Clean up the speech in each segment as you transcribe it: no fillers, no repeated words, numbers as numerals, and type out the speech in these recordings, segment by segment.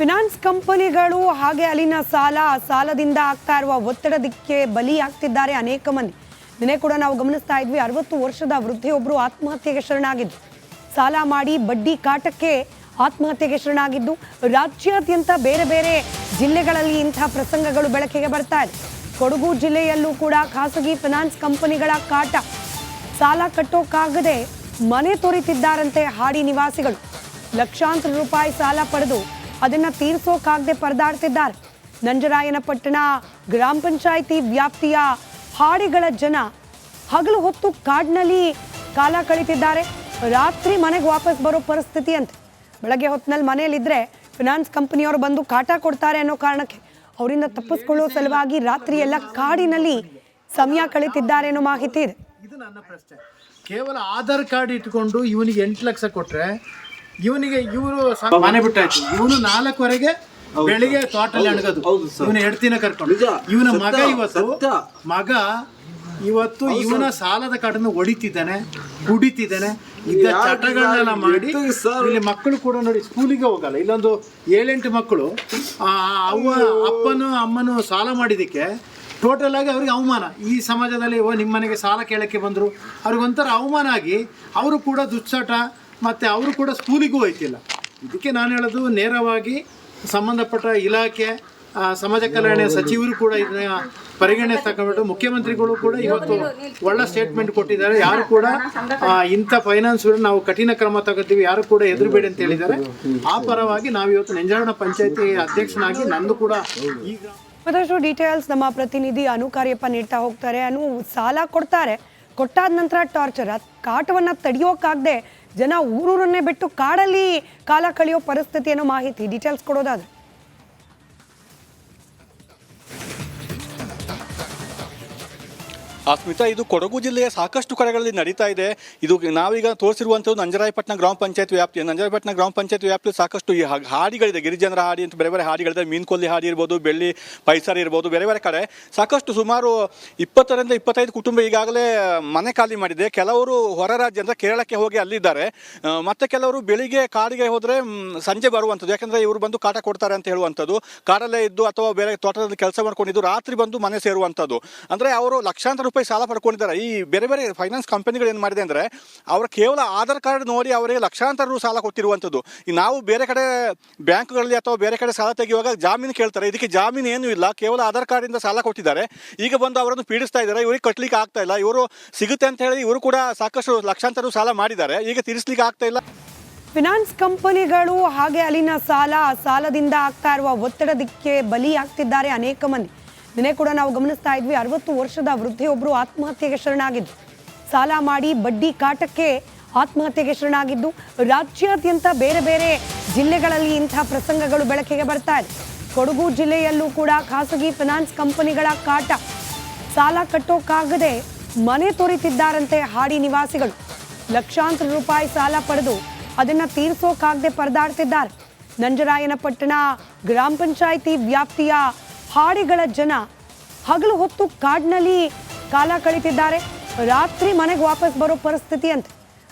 Finance ಕಂಪನಿಗಳು ಹಾಗೆ ಅಲ್ಲಿನ ಸಾಲದಿಂದ ಆಗ್ತಾ ಇರುವ ಒತ್ತಡಕ್ಕೆ ಬಲಿಯಾಗ್ತಿದ್ದಾರೆ ಅನೇಕ ಮಂದಿ. ನಿನ್ನೆ ಕೂಡ ನಾವು ಗಮನಿಸ್ತಾ ಇದ್ವಿ, 60 ವರ್ಷದ ವೃದ್ಧೆಯೊಬ್ಬರು ಆತ್ಮಹತ್ಯೆಗೆ ಶರಣಾಗಿದ್ದು, ಸಾಲ ಮಾಡಿ ಬಡ್ಡಿ ಕಾಟಕ್ಕೆ ಆತ್ಮಹತ್ಯೆಗೆ ಶರಣಾಗಿದ್ದು, ರಾಜ್ಯಾದ್ಯಂತ ಬೇರೆ ಬೇರೆ ಜಿಲ್ಲೆಗಳಲ್ಲಿ ಇಂತಹ ಪ್ರಸಂಗಗಳು ಬೆಳಕಿಗೆ ಬರ್ತಾ ಇದೆ. ಕೊಡಗು ಜಿಲ್ಲೆಯಲ್ಲೂ ಕೂಡ ಖಾಸಗಿ ಫಿನಾನ್ಸ್ ಕಂಪನಿಗಳ ಕಾಟ, ಸಾಲ ಕಟ್ಟೋಕ್ಕಾಗದೆ ಮನೆ ತೊರೆತಿದ್ದಾರಂತೆ ಹಾಡಿ ನಿವಾಸಿಗಳು. ಲಕ್ಷಾಂತರ ರೂಪಾಯಿ ಸಾಲ ಪಡೆದು ಅದನ್ನ ತೀರಿಸೋಕಾಗದೆ ಪರದಾಡ್ತಿದ್ದಾರೆ. ನಂಜರಾಯನಪಟ್ಟಣ ಗ್ರಾಮ ಪಂಚಾಯಿತಿ ವ್ಯಾಪ್ತಿಯ ಹಾಡಿಗಳ ಜನ ಹಗಲು ಹೊತ್ತು ಕಾಡಿನಲ್ಲಿ ಕಾಲ ಕಳೀತಿದ್ದಾರೆ. ರಾತ್ರಿ ಮನೆಗೆ ವಾಪಸ್ ಬರೋ ಪರಿಸ್ಥಿತಿ ಅಂತ. ಬೆಳಗ್ಗೆ ಹೊತ್ತಿನಲ್ಲಿ ಮನೆಯಲ್ಲಿದ್ದರೆ ಫಿನಾನ್ಸ್ ಕಂಪನಿಯವರು ಬಂದು ಕಾಟ ಕೊಡ್ತಾರೆ ಅನ್ನೋ ಕಾರಣಕ್ಕೆ ಅವರಿಂದ ತಪ್ಪಿಸ್ಕೊಳ್ಳೋ ಸಲುವಾಗಿ ರಾತ್ರಿ ಎಲ್ಲ ಕಾಡಿನಲ್ಲಿ ಸಮಯ ಕಳೀತಿದ್ದಾರೆ ಅನ್ನೋ ಮಾಹಿತಿ ಇದೆ. ಇದು ನನ್ನ ಪ್ರಶ್ನೆ. ಕೇವಲ ಆಧಾರ್ ಕಾರ್ಡ್ ಇಟ್ಕೊಂಡು ಇವನಿಗೆ 8 ಲಕ್ಷ ಕೊಟ್ರೆ ಇವರು ಮನೆ ಬಿಟ್ಟಾಯ್ತು. ಇವನು 4ವರೆಗೆ ಬೆಳಿಗ್ಗೆ ತೋಟಲ್ಲಿ ಅಣಗದು, ಇವನು ಹೆಡ್ತಿನ ಕರ್ಕೊಂಡು. ಇವನ ಮಗ ಇವತ್ತು ಇವನ ಸಾಲದ ಕಾಡನ್ನು ಹೊಡಿತಿದ್ದಾನೆ, ಕುಡಿತಿದ್ದಾನೆ. ಇದ್ದ ಚಟಗಳನ್ನೆಲ್ಲ ಮಾಡಿ ಇಲ್ಲಿ ಮಕ್ಕಳು ಕೂಡ ನೋಡಿ ಸ್ಕೂಲಿಗೆ ಹೋಗಲ್ಲ. ಇಲ್ಲೊಂದು 7-8 ಮಕ್ಕಳು ಅಪ್ಪನು ಅಮ್ಮನು ಸಾಲ ಮಾಡಿದ್ದಕ್ಕೆ ಟೋಟಲ್ ಆಗಿ ಅವ್ರಿಗೆ ಅವಮಾನ. ಈ ಸಮಾಜದಲ್ಲಿ ನಿಮ್ಮ ಮನೆಗೆ ಸಾಲ ಕೇಳಕ್ಕೆ ಬಂದರು, ಅವ್ರಿಗೊಂಥರ ಅವಮಾನ ಆಗಿ ಅವರು ಕೂಡ ದುಶ್ಚಟ, ಮತ್ತು ಅವರು ಕೂಡ ಸ್ಕೂಲಿಗೂ ಹೋಯ್ತಿಲ್ಲ. ಇದಕ್ಕೆ ನಾನು ಹೇಳೋದು, ನೇರವಾಗಿ ಸಂಬಂಧಪಟ್ಟ ಇಲಾಖೆ, ಸಮಾಜ ಕಲ್ಯಾಣ ಸಚಿವರು ಕೂಡ ಇದನ್ನ ಪರಿಗಣನೆ ತಗೊಂಡ್ಬಿಟ್ಟು, ಮುಖ್ಯಮಂತ್ರಿಗಳು ಕೂಡ ಇವತ್ತು ಒಳ್ಳೆ ಸ್ಟೇಟ್ಮೆಂಟ್ ಕೊಟ್ಟಿದ್ದಾರೆ. ಯಾರು ಕೂಡ ಇಂಥ ಫೈನಾನ್ಸ್ ನಾವು ಕಠಿಣ ಕ್ರಮ ತಗೋತೀವಿ, ಯಾರು ಕೂಡ ಎದುರುಬೇಡಿ ಅಂತ ಹೇಳಿದ್ದಾರೆ. ಆ ಪರವಾಗಿ ನಾವಿವತ್ತು ನಂಜಾರಣ ಪಂಚಾಯತಿ ಅಧ್ಯಕ್ಷನಾಗಿ ನಂದು ಕೂಡ ಈಗ ಮತ್ತಷ್ಟು ಡೀಟೇಲ್ಸ್ ನಮ್ಮ ಪ್ರತಿನಿಧಿ ಅನು ಕಾರ್ಯಪ್ಪ ನೀಡ್ತಾ ಹೋಗ್ತಾರೆ. ಅನು, ಸಾಲ ಕೊಡ್ತಾರೆ, ಕೊಟ್ಟಾದ ನಂತರ ಟಾರ್ಚರ್, ಕಾಟವನ್ನು ತಡೆಯೋಕ್ಕಾಗದೆ ಜನ ಊರೂರನ್ನೇ ಬಿಟ್ಟು ಕಾಡಲ್ಲಿ ಕಾಲ ಕಳೆಯೋ ಪರಿಸ್ಥಿತಿ ಅನ್ನೋ ಮಾಹಿತಿ, ಡೀಟೇಲ್ಸ್ ಕೊಡೋದಾದ್ರೆ. ಸ್ಮಿತಾ, ಇದು ಕೊಡಗು ಜಿಲ್ಲೆಯ ಸಾಕಷ್ಟು ಕಡೆಗಳಲ್ಲಿ ನಡೀತಾ ಇದೆ. ಇದು ನಾವೀಗ ತೋರಿಸಿರುವಂಥದ್ದು ನಂಜರಾಯಪಟ್ಟಣ ಗ್ರಾಮ ಪಂಚಾಯತ್ ವ್ಯಾಪ್ತಿಯ ನಂಜರಾಯಪಟ್ಟಣ ಗ್ರಾಮ ಪಂಚಾಯತ್ ವ್ಯಾಪ್ತಿಯಲ್ಲಿ ಸಾಕಷ್ಟು ಈ ಹಾಡಿಗಳಿದೆ. ಗಿರಿಜನರ ಹಾಡಿ ಅಂತ ಬೇರೆ ಬೇರೆ ಹಾಡಿಗಳಿದೆ. ಮೀನ್ಕೊಲ್ಲಿ ಹಾಡಿ ಇರ್ಬೋದು, ಬೆಳ್ಳಿ ಪೈಸರ್ ಇರ್ಬೋದು, ಬೇರೆ ಬೇರೆ ಕಡೆ ಸಾಕಷ್ಟು ಸುಮಾರು 20ರಿಂದ 25 ಕುಟುಂಬ ಈಗಾಗಲೇ ಮನೆ ಖಾಲಿ ಮಾಡಿದೆ. ಕೆಲವರು ಹೊರ ರಾಜ್ಯ ಅಂದರೆ ಕೇರಳಕ್ಕೆ ಹೋಗಿ ಅಲ್ಲಿದ್ದಾರೆ. ಮತ್ತೆ ಕೆಲವರು ಬೆಳಿಗ್ಗೆ ಕಾಡಿಗೆ ಹೋದರೆ ಸಂಜೆ ಬರುವಂಥದ್ದು, ಯಾಕಂದರೆ ಇವರು ಬಂದು ಕಾಟ ಕೊಡ್ತಾರೆ ಅಂತ ಹೇಳುವಂಥದ್ದು. ಕಾಡಲ್ಲೇ ಇದ್ದು ಅಥವಾ ಬೇರೆ ತೋಟದಲ್ಲಿ ಕೆಲಸ ಮಾಡ್ಕೊಂಡಿದ್ದು ರಾತ್ರಿ ಬಂದು ಮನೆ ಸೇರುವಂಥದ್ದು. ಅಂದರೆ ಅವರು ಲಕ್ಷಾಂತರ ರೂಪಾಯಿ ಸಾಲ ಪಡ್ಕೊಂಡಿದ್ದಾರೆ. ಈ ಬೇರೆ ಬೇರೆ ಫೈನಾನ್ಸ್ ಕಂಪನಿಗಳು ಏನು ಮಾಡಿದೆ ಅಂದರೆ, ಅವರ ಕೇವಲ ಆಧಾರ್ ಕಾರ್ಡ್ ನೋಡಿ ಅವರಿಗೆ ಲಕ್ಷಾಂತರ ರು ಸಾಲ ಕೊಟ್ಟಿರುವಂಥದ್ದು. ಈ ನಾವು ಬೇರೆ ಕಡೆ ಬ್ಯಾಂಕ್ಗಳಲ್ಲಿ ಅಥವಾ ಬೇರೆ ಕಡೆ ಸಾಲ ತೆಗೆಯುವಾಗ ಜಾಮೀನು ಕೇಳ್ತಾರೆ. ಇದಕ್ಕೆ ಜಾಮೀನು ಏನೂ ಇಲ್ಲ, ಕೇವಲ ಆಧಾರ್ ಕಾರ್ಡಿಂದ ಸಾಲ ಕೊಟ್ಟಿದ್ದಾರೆ. ಈಗ ಬಂದು ಅವರನ್ನು ಪೀಡಿಸ್ತಾ ಇದ್ದಾರೆ. ಇವರಿಗೆ ಕಟ್ಟಲಿಕ್ಕೆ ಆಗ್ತಾ ಇಲ್ಲ. ಇವರು ಸಿಗುತ್ತೆ ಅಂತ ಹೇಳಿ ಇವರು ಕೂಡ ಸಾಕಷ್ಟು ಲಕ್ಷಾಂತರ ರು ಸಾಲ ಮಾಡಿದ್ದಾರೆ. ಈಗ ತೀರಿಸಲಿಕ್ಕೆ ಆಗ್ತಾ ಇಲ್ಲ. ಫಿನಾನ್ಸ್ ಕಂಪನಿಗಳು ಹಾಗೆ ಅಲ್ಲಿನ ಸಾಲದಿಂದ ಆಗ್ತಾ ಇರುವ ಒತ್ತಡಕ್ಕೆ ಬಲಿಯಾಗ್ತಿದ್ದಾರೆ ಅನೇಕ ಮಂದಿ. ನಿನ್ನೆ ಕೂಡ ನಾವು ಗಮನಿಸ್ತಾ ಇದ್ವಿ, 60 ವರ್ಷದ ವೃದ್ಧೆಯೊಬ್ಬರು ಆತ್ಮಹತ್ಯೆಗೆ ಶರಣಾಗಿದ್ದು, ಸಾಲ ಮಾಡಿ ಬಡ್ಡಿ ಕಾಟಕ್ಕೆ ಆತ್ಮಹತ್ಯೆಗೆ ಶರಣಾಗಿದ್ದು, ರಾಜ್ಯಾದ್ಯಂತ ಬೇರೆ ಬೇರೆ ಜಿಲ್ಲೆಗಳಲ್ಲಿ ಇಂತಹ ಪ್ರಸಂಗಗಳು ಬೆಳಕಿಗೆ ಬರ್ತಾ ಇದೆ. ಕೊಡಗು ಜಿಲ್ಲೆಯಲ್ಲೂ ಕೂಡ ಖಾಸಗಿ ಫಿನಾನ್ಸ್ ಕಂಪನಿಗಳ ಕಾಟ, ಸಾಲ ಕಟ್ಟೋಕ್ಕಾಗದೆ ಮನೆ ತೊರೆತಿದ್ದಾರಂತೆ ಹಾಡಿ ನಿವಾಸಿಗಳು. ಲಕ್ಷಾಂತರ ರೂಪಾಯಿ ಸಾಲ ಪಡೆದು ಅದನ್ನ ತೀರಿಸೋಕಾಗದೆ ಪರದಾಡ್ತಿದ್ದಾರೆ. ನಂಜರಾಯನಪಟ್ಟಣ ಗ್ರಾಮ ಪಂಚಾಯಿತಿ ವ್ಯಾಪ್ತಿಯ ಹಾಡಿಗಳ ಜನ ಹಗಲು ಹೊತ್ತು ಕಾಡಿನಲ್ಲಿ ಕಾಲ ಕಳೀತಿದ್ದಾರೆ. ರಾತ್ರಿ ಮನೆಗೆ ವಾಪಸ್ ಬರೋ ಪರಿಸ್ಥಿತಿ ಅಂತ.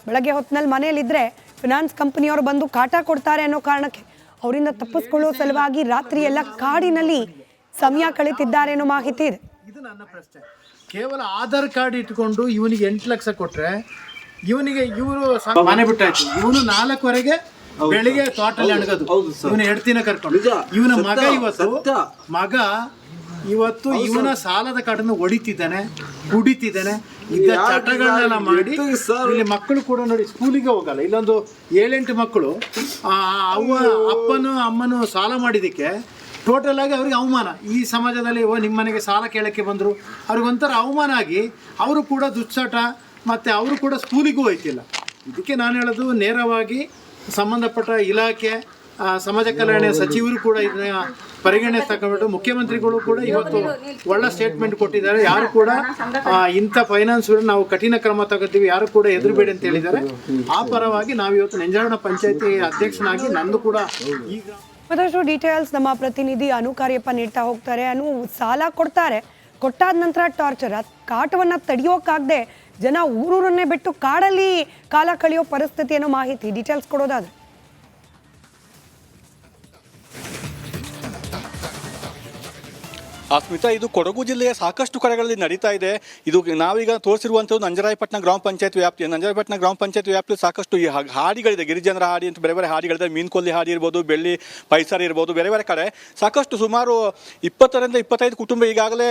ಬೆಳಗ್ಗೆ ಹೊತ್ತಿನಲ್ಲಿ ಮನೆಯಲ್ಲಿದ್ದರೆ ಫಿನಾನ್ಸ್ ಕಂಪನಿಯವರು ಬಂದು ಕಾಟ ಕೊಡ್ತಾರೆ ಅನ್ನೋ ಕಾರಣಕ್ಕೆ ಅವರಿಂದ ತಪ್ಪಿಸ್ಕೊಳ್ಳೋ ಸಲುವಾಗಿ ರಾತ್ರಿ ಎಲ್ಲ ಕಾಡಿನಲ್ಲಿ ಸಮಯ ಕಳೀತಿದ್ದಾರೆ ಅನ್ನೋ ಮಾಹಿತಿ ಇದೆ. ಇದು ನನ್ನ ಪ್ರಶ್ನೆ. ಕೇವಲ ಆಧಾರ್ ಕಾರ್ಡ್ ಇಟ್ಕೊಂಡು ಇವನಿಗೆ 8 ಲಕ್ಷ ಕೊಟ್ರೆ ಇವರು ಮನೆ ಬಿಟ್ಟಾಯ್ತು. ಇವನು 4ವರೆಗೆ ಬೆಳಿಗ್ಗೆ ತೋಟಲ್ಲಿ ಅಣಗದು, ಇವನು ಹೆಡ್ತಿನ ಕರ್ಕೊಂಡು. ಇವನ ಮಗ ಇವತ್ತು ಇವನ ಸಾಲದ ಕಾಡನ್ನು ಹೊಡಿತಿದ್ದಾನೆ, ಕುಡಿತಿದ್ದಾನೆ. ಇದ್ದ ಚಟಗಳನ್ನೆಲ್ಲ ಮಾಡಿ ಇಲ್ಲಿ ಮಕ್ಕಳು ಕೂಡ ನೋಡಿ ಸ್ಕೂಲಿಗೆ ಹೋಗಲ್ಲ. ಇಲ್ಲೊಂದು 7-8 ಮಕ್ಕಳು ಅಪ್ಪನು ಅಮ್ಮನು ಸಾಲ ಮಾಡಿದ್ದಕ್ಕೆ ಟೋಟಲ್ ಆಗಿ ಅವ್ರಿಗೆ ಅವಮಾನ. ಈ ಸಮಾಜದಲ್ಲಿ ನಿಮ್ಮ ಮನೆಗೆ ಸಾಲ ಕೇಳಕ್ಕೆ ಬಂದರು, ಅವ್ರಿಗೊಂಥರ ಅವಮಾನ ಆಗಿ ಅವರು ಕೂಡ ದುಶ್ಚಟ, ಮತ್ತು ಅವರು ಕೂಡ ಸ್ಕೂಲಿಗೂ ಹೋಯ್ತಿಲ್ಲ. ಇದಕ್ಕೆ ನಾನು ಹೇಳೋದು, ನೇರವಾಗಿ ಸಂಬಂಧಪಟ್ಟ ಇಲಾಖೆ, ಸಮಾಜ ಕಲ್ಯಾಣ ಸಚಿವರು ಕೂಡ ಇದನ್ನ ಪರಿಗಣನೆ ತಗೊಂಡ್ಬಿಟ್ಟು, ಮುಖ್ಯಮಂತ್ರಿಗಳು ಕೂಡ ಇವತ್ತು ಒಳ್ಳೆ ಸ್ಟೇಟ್ಮೆಂಟ್ ಕೊಟ್ಟಿದ್ದಾರೆ. ಯಾರು ಕೂಡ ಇಂಥ ಫೈನಾನ್ಸ್ ನಾವು ಕಠಿಣ ಕ್ರಮ ತಗೋತೀವಿ, ಯಾರು ಕೂಡ ಎದುರುಬೇಡಿ ಅಂತ ಹೇಳಿದ್ದಾರೆ. ಆ ಪರವಾಗಿ ನಾವಿವತ್ತು ನಂಜಾರಣ ಪಂಚಾಯತಿ ಅಧ್ಯಕ್ಷನಾಗಿ ನಂದು ಕೂಡ ಈಗ ಮತ್ತಷ್ಟು ಡೀಟೇಲ್ಸ್ ನಮ್ಮ ಪ್ರತಿನಿಧಿ ಅನು ಕಾರ್ಯಪ್ಪ ನೀಡ್ತಾ ಹೋಗ್ತಾರೆ. ಅನು, ಸಾಲ ಕೊಡ್ತಾರೆ, ಕೊಟ್ಟಾದ ನಂತರ ಟಾರ್ಚರ್, ಕಾಟವನ್ನು ತಡೆಯೋಕ್ಕಾಗದೆ ಜನ ಊರೂರನ್ನೇ ಬಿಟ್ಟು ಕಾಡಲ್ಲಿ ಕಾಲ ಕಳೆಯೋ ಪರಿಸ್ಥಿತಿ ಅನ್ನೋ ಮಾಹಿತಿ, ಡೀಟೇಲ್ಸ್ ಕೊಡೋದಾದ್ರೆ. ಸ್ಮಿತಾ, ಇದು ಕೊಡಗು ಜಿಲ್ಲೆಯ ಸಾಕಷ್ಟು ಕಡೆಗಳಲ್ಲಿ ನಡೀತಾ ಇದೆ. ಇದು ನಾವೀಗ ತೋರಿಸಿರುವಂಥದ್ದು ನಂಜರಾಯಪಟ್ಟಣ ಗ್ರಾಮ ಪಂಚಾಯತ್ ವ್ಯಾಪ್ತಿ. ನಂಜರಾಯಪಟ್ಟಣ ಗ್ರಾಮ ಪಂಚಾಯತ್ ವ್ಯಾಪ್ತಿಯಲ್ಲಿ ಸಾಕಷ್ಟು ಈ ಹಾಡಿಗಳಿದೆ, ಗಿರಿಜನರ ಹಾಡಿ ಅಂತ ಬೇರೆ ಬೇರೆ ಹಾಡಿಗಳಿದೆ. ಮೀನ್ಕೊಲ್ಲಿ ಹಾಡಿ ಇರ್ಬೋದು, ಬೆಳ್ಳಿ ಪೈಸರ್ ಇರ್ಬೋದು, ಬೇರೆ ಬೇರೆ ಕಡೆ ಸಾಕಷ್ಟು ಸುಮಾರು 20ರಿಂದ 25 ಕುಟುಂಬ ಈಗಾಗಲೇ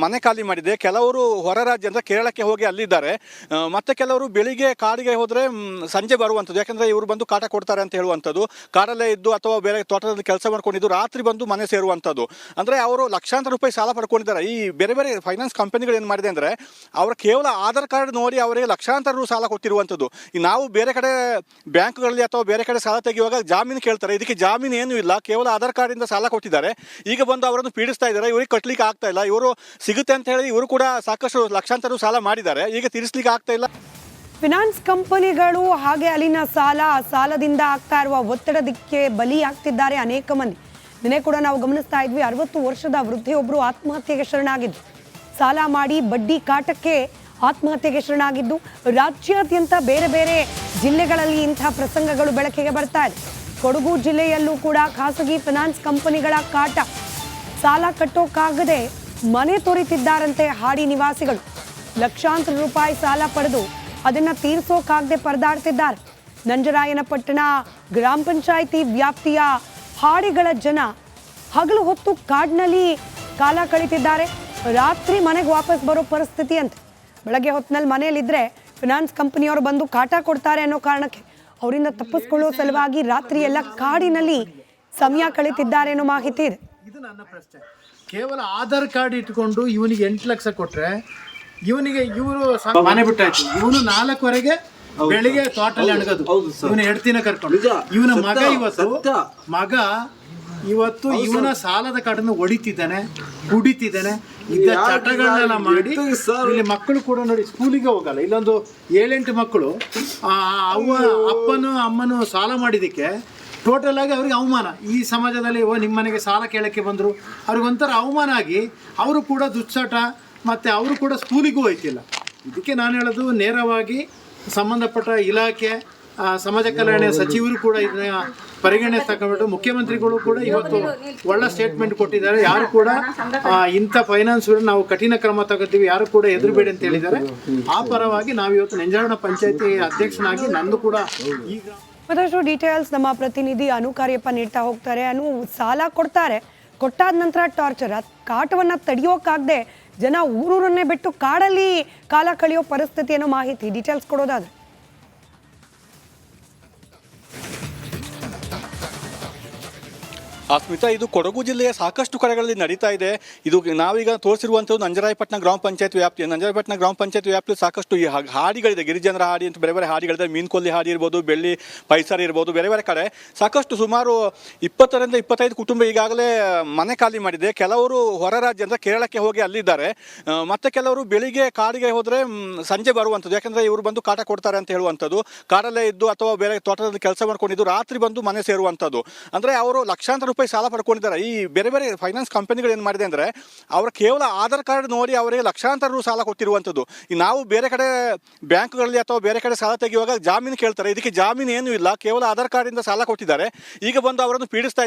ಮನೆ ಖಾಲಿ ಮಾಡಿದೆ. ಕೆಲವರು ಹೊರ ರಾಜ್ಯ ಅಂದರೆ ಕೇರಳಕ್ಕೆ ಹೋಗಿ ಅಲ್ಲಿದ್ದಾರೆ. ಮತ್ತೆ ಕೆಲವರು ಬೆಳಿಗ್ಗೆ ಕಾಡಿಗೆ ಹೋದರೆ ಸಂಜೆ ಬರುವಂಥದ್ದು, ಯಾಕಂದರೆ ಇವರು ಬಂದು ಕಾಟ ಕೊಡ್ತಾರೆ ಅಂತ ಹೇಳುವಂಥದ್ದು. ಕಾಡಲ್ಲೇ ಇದ್ದು ಅಥವಾ ಬೇರೆ ತೋಟದಲ್ಲಿ ಕೆಲಸ ಮಾಡ್ಕೊಂಡಿದ್ದು ರಾತ್ರಿ ಬಂದು ಮನೆ ಸೇರುವಂಥದ್ದು. ಅಂದರೆ ಅವರು ಲಕ್ಷಾಂತರ ರೂಪಾಯಿ ಸಾಲ ಪಡ್ಕೊಂಡಿದ್ದಾರೆ. ಈ ಬೇರೆ ಬೇರೆ ಫೈನಾನ್ಸ್ ಕಂಪನಿಗಳು ಏನು ಮಾಡಿದೆ ಅಂದರೆ ಅವರು ಕೇವಲ ಆಧಾರ್ ಕಾರ್ಡ್ ನೋಡಿ ಅವರಿಗೆ ಲಕ್ಷಾಂತರ ರು ಸಾಲ ಕೊಟ್ಟಿರುವಂಥದ್ದು. ನಾವು ಬೇರೆ ಕಡೆ ಬ್ಯಾಂಕ್ಗಳಲ್ಲಿ ಅಥವಾ ಬೇರೆ ಕಡೆ ಸಾಲ ತೆಗೆಯುವಾಗ ಜಾಮೀನು ಕೇಳ್ತಾರೆ. ಇದಕ್ಕೆ ಜಾಮೀನು ಏನೂ ಇಲ್ಲ, ಕೇವಲ ಆಧಾರ್ ಕಾರ್ಡಿಂದ ಸಾಲ ಕೊಟ್ಟಿದ್ದಾರೆ. ಈಗ ಬಂದು ಅವರನ್ನು ಪೀಡಿಸ್ತಾ ಇದ್ದಾರೆ. ಇವರಿಗೆ ಕಟ್ಟಲಿಕ್ಕೆ ಆಗ್ತಾ ಇಲ್ಲ. ಇವರು ಸಿಗುತ್ತೆ ಅಂತ ಹೇಳಿ ಇವರು ಕೂಡ ಸಾಕಷ್ಟು ಲಕ್ಷಾಂತರ ಸಾಲ ಮಾಡಿದ್ದಾರೆ. ಈಗ ತೀರಿಸಲಿಕ್ಕೆ ಆಗ್ತಾ ಇಲ್ಲ. ಫಿನಾನ್ಸ್ ಕಂಪನಿಗಳು ಹಾಗೆ ಅಲ್ಲಿನ ಸಾಲದಿಂದ ಆಗ್ತಾ ಇರುವ ಒತ್ತಡಕ್ಕೆ ಬಲಿಯಾಗ್ತಿದ್ದಾರೆ ಅನೇಕ ಮಂದಿ. ನಿನ್ನೆ ಕೂಡ ನಾವು ಗಮನಿಸ್ತಾ ಇದ್ವಿ, 60 ವರ್ಷದ ವೃದ್ಧೆಯೊಬ್ಬರು ಆತ್ಮಹತ್ಯೆಗೆ ಶರಣಾಗಿದ್ದು, ಸಾಲ ಮಾಡಿ ಬಡ್ಡಿ ಕಾಟಕ್ಕೆ ಆತ್ಮಹತ್ಯೆಗೆ ಶರಣಾಗಿದ್ದು, ರಾಜ್ಯಾದ್ಯಂತ ಬೇರೆ ಬೇರೆ ಜಿಲ್ಲೆಗಳಲ್ಲಿ ಇಂಥ ಪ್ರಸಂಗಗಳು ಬೆಳಕಿಗೆ ಬರ್ತಾ ಇದೆ. ಕೊಡಗು ಜಿಲ್ಲೆಯಲ್ಲೂ ಕೂಡ ಖಾಸಗಿ ಫಿನಾನ್ಸ್ ಕಂಪನಿಗಳ ಕಾಟ, ಸಾಲ ಕಟ್ಟೋಕ್ಕಾಗದೆ ಮನೆ ತೊರೆತಿದ್ದಾರಂತೆ ಹಾಡಿ ನಿವಾಸಿಗಳು. ಲಕ್ಷಾಂತರ ರೂಪಾಯಿ ಸಾಲ ಪಡೆದು ಅದನ್ನ ತೀರಿಸೋಕಾಗದೆ ಪರದಾಡ್ತಿದ್ದಾರೆ. ನಂಜರಾಯನಪಟ್ಟಣ ಗ್ರಾಮ ಪಂಚಾಯಿತಿ ವ್ಯಾಪ್ತಿಯ ಹಾಡಿಗಳ ಜನ ಹಗಲು ಹೊತ್ತು ಕಾಡಿನಲ್ಲಿ ಕಾಲ ಕಳೀತಿದ್ದಾರೆ. ರಾತ್ರಿ ಮನೆಗೆ ವಾಪಸ್ ಬರೋ ಪರಿಸ್ಥಿತಿ ಅಂತ. ಬೆಳಗ್ಗೆ ಹೊತ್ತಿನಲ್ಲಿ ಮನೆಯಲ್ಲಿದ್ದರೆ ಫಿನಾನ್ಸ್ ಕಂಪನಿಯವರು ಬಂದು ಕಾಟ ಕೊಡ್ತಾರೆ ಅನ್ನೋ ಕಾರಣಕ್ಕೆ ಅವರಿಂದ ತಪ್ಪಿಸ್ಕೊಳ್ಳೋ ಸಲುವಾಗಿ ರಾತ್ರಿ ಎಲ್ಲ ಕಾಡಿನಲ್ಲಿ ಸಮಯ ಕಳೀತಿದ್ದಾರೆ ಅನ್ನೋ ಮಾಹಿತಿ ಇದೆ. ಇದು ನನ್ನ ಪ್ರಶ್ನೆ. ಕೇವಲ ಆಧಾರ್ ಕಾರ್ಡ್ ಇಟ್ಕೊಂಡು ಇವನಿಗೆ 8 ಲಕ್ಷ ಕೊಟ್ರೆ ಇವನಿಗೆ ಇವರು ಮನೆ ಬಿಟ್ಟಾಯ್ತು. ಇವನು 4ವರೆಗೆ ಬೆಳಿಗ್ಗೆ ತೋಟಲ್ಲಿ ಅಣಗದು. ಇವನು ಹೆಡ್ತಿನ ಕರ್ಕೊಂಡು ಇವನ ಮಗ ಇವತ್ತು ಇವನ ಸಾಲದ ಕಾಡನ್ನು ಹೊಡಿತಿದ್ದಾನೆ, ಕುಡಿತಿದ್ದಾನೆ. ಇದ್ದ ಚಟಗಳನ್ನೆಲ್ಲ ಮಾಡಿ ಇಲ್ಲಿ ಮಕ್ಕಳು ಕೂಡ ನೋಡಿ ಸ್ಕೂಲಿಗೆ ಹೋಗಲ್ಲ. ಇಲ್ಲೊಂದು 7-8 ಮಕ್ಕಳು ಅಪ್ಪನು ಅಮ್ಮನು ಸಾಲ ಮಾಡಿದ್ದಕ್ಕೆ ಟೋಟಲ್ ಆಗಿ ಅವ್ರಿಗೆ ಅವಮಾನ. ಈ ಸಮಾಜದಲ್ಲಿ ನಿಮ್ಮ ಮನೆಗೆ ಸಾಲ ಕೇಳಕ್ಕೆ ಬಂದರು, ಅವ್ರಿಗೊಂಥರ ಅವಮಾನ ಆಗಿ ಅವರು ಕೂಡ ದುಶ್ಚಟ, ಮತ್ತು ಅವರು ಕೂಡ ಸ್ಕೂಲಿಗೂ ಹೋಯ್ತಿಲ್ಲ. ಇದಕ್ಕೆ ನಾನು ಹೇಳೋದು, ನೇರವಾಗಿ ಸಂಬಂಧಪಟ್ಟ ಇಲಾಖೆ, ಸಮಾಜ ಕಲ್ಯಾಣ ಸಚಿವರು ಕೂಡ ಇದನ್ನ ಪರಿಗಣನೆ ತಗೊಂಡ್ಬಿಟ್ಟು, ಮುಖ್ಯಮಂತ್ರಿಗಳು ಕೂಡ ಇವತ್ತು ಒಳ್ಳೆ ಸ್ಟೇಟ್ಮೆಂಟ್ ಕೊಟ್ಟಿದ್ದಾರೆ. ಯಾರು ಕೂಡ ಇಂಥ ಫೈನಾನ್ಸ್ ನಾವು ಕಠಿಣ ಕ್ರಮ ತಗೋತೀವಿ, ಯಾರು ಕೂಡ ಹೆದರಬೇಡಿ ಅಂತ ಹೇಳಿದ್ದಾರೆ. ಆ ಪರವಾಗಿ ನಾವು ಇವತ್ತು ನಂಜರಾಯಣ ಪಂಚಾಯತಿ ಅಧ್ಯಕ್ಷನಾಗಿ ನಂದು ಕೂಡ ಈಗ ಮತ್ತಷ್ಟು ಡೀಟೇಲ್ಸ್ ನಮ್ಮ ಪ್ರತಿನಿಧಿ ಅನು ಕಾರ್ಯಪ್ಪ ನೀಡ್ತಾ ಹೋಗ್ತಾರೆ. ಅನು, ಸಾಲ ಕೊಡ್ತಾರೆ, ಕೊಟ್ಟಾದ ನಂತರ ಟಾರ್ಚರ್, ಕಾಟವನ್ನು ತಡೆಯೋಕ್ಕಾಗದೆ ಜನ ಊರೂರನ್ನೇ ಬಿಟ್ಟು ಕಾಡಲ್ಲಿ ಕಾಲ ಕಳೆಯೋ ಪರಿಸ್ಥಿತಿ ಅನ್ನೋ ಮಾಹಿತಿ, ಡೀಟೇಲ್ಸ್ ಕೊಡೋದಾದ್ರೆ. ಸ್ಮಿತಾ, ಇದು ಕೊಡಗು ಜಿಲ್ಲೆಯ ಸಾಕಷ್ಟು ಕಡೆಗಳಲ್ಲಿ ನಡೀತಾ ಇದೆ. ಇದು ನಾವೀಗ ತೋರಿಸಿರುವಂಥದ್ದು ನಂಜರಾಯಪಟ್ಟಣ ಗ್ರಾಮ ಪಂಚಾಯತ್ ವ್ಯಾಪ್ತಿ. ನಂಜರಾಯಪಟ್ಟಣ ಗ್ರಾಮ ಪಂಚಾಯತ್ ವ್ಯಾಪ್ತಿಯಲ್ಲಿ ಸಾಕಷ್ಟು ಈ ಹಾಡಿಗಳಿದೆ, ಗಿರಿಜನರ ಹಾಡಿ ಅಂತ ಬೇರೆ ಬೇರೆ ಹಾಡಿಗಳಿದೆ. ಮೀನ್ಕೊಲ್ಲಿ ಹಾಡಿ ಇರ್ಬೋದು, ಬೆಳ್ಳಿ ಪೈಸರ್ ಇರ್ಬೋದು, ಬೇರೆ ಬೇರೆ ಕಡೆ ಸಾಕಷ್ಟು ಸುಮಾರು 20ರಿಂದ 25 ಕುಟುಂಬ ಈಗಾಗಲೇ ಮನೆ ಖಾಲಿ ಮಾಡಿದೆ. ಕೆಲವರು ಹೊರ ರಾಜ್ಯ ಅಂದರೆ ಕೇರಳಕ್ಕೆ ಹೋಗಿ ಅಲ್ಲಿದ್ದಾರೆ. ಮತ್ತೆ ಕೆಲವರು ಬೆಳಿಗ್ಗೆ ಕಾಡಿಗೆ ಹೋದರೆ ಸಂಜೆ ಬರುವಂಥದ್ದು, ಯಾಕಂದರೆ ಇವರು ಬಂದು ಕಾಟ ಕೊಡ್ತಾರೆ ಅಂತ ಹೇಳುವಂಥದ್ದು. ಕಾಡಲ್ಲೇ ಇದ್ದು ಅಥವಾ ಬೇರೆ ತೋಟದಲ್ಲಿ ಕೆಲಸ ಮಾಡ್ಕೊಂಡಿದ್ದು ರಾತ್ರಿ ಬಂದು ಮನೆ ಸೇರುವಂಥದ್ದು. ಅಂದರೆ ಅವರು ಲಕ್ಷಾಂತರ ರೂಪಾಯಿ ಸಾಲ ಪಡ್ಕೊಂಡಿದ್ದಾರೆ. ಈ ಬೇರೆ ಬೇರೆ ಫೈನಾನ್ಸ್ ಕಂಪನಿಗಳು ಏನು ಮಾಡಿದೆ ಅಂದರೆ ಅವರು ಕೇವಲ ಆಧಾರ್ ಕಾರ್ಡ್ ನೋಡಿ ಅವರಿಗೆ ಲಕ್ಷಾಂತರ ರು ಸಾಲ ಕೊಟ್ಟಿರುವಂಥದ್ದು. ನಾವು ಬೇರೆ ಕಡೆ ಬ್ಯಾಂಕ್ಗಳಲ್ಲಿ ಅಥವಾ ಬೇರೆ ಕಡೆ ಸಾಲ ತೆಗೆಯುವಾಗ ಜಾಮೀನು ಕೇಳ್ತಾರೆ. ಇದಕ್ಕೆ ಜಾಮೀನು ಏನೂ ಇಲ್ಲ, ಕೇವಲ ಆಧಾರ್ ಕಾರ್ಡಿಂದ ಸಾಲ ಕೊಟ್ಟಿದ್ದಾರೆ. ಈಗ ಬಂದು ಅವರನ್ನು ಪೀಡಿಸ್ತಾ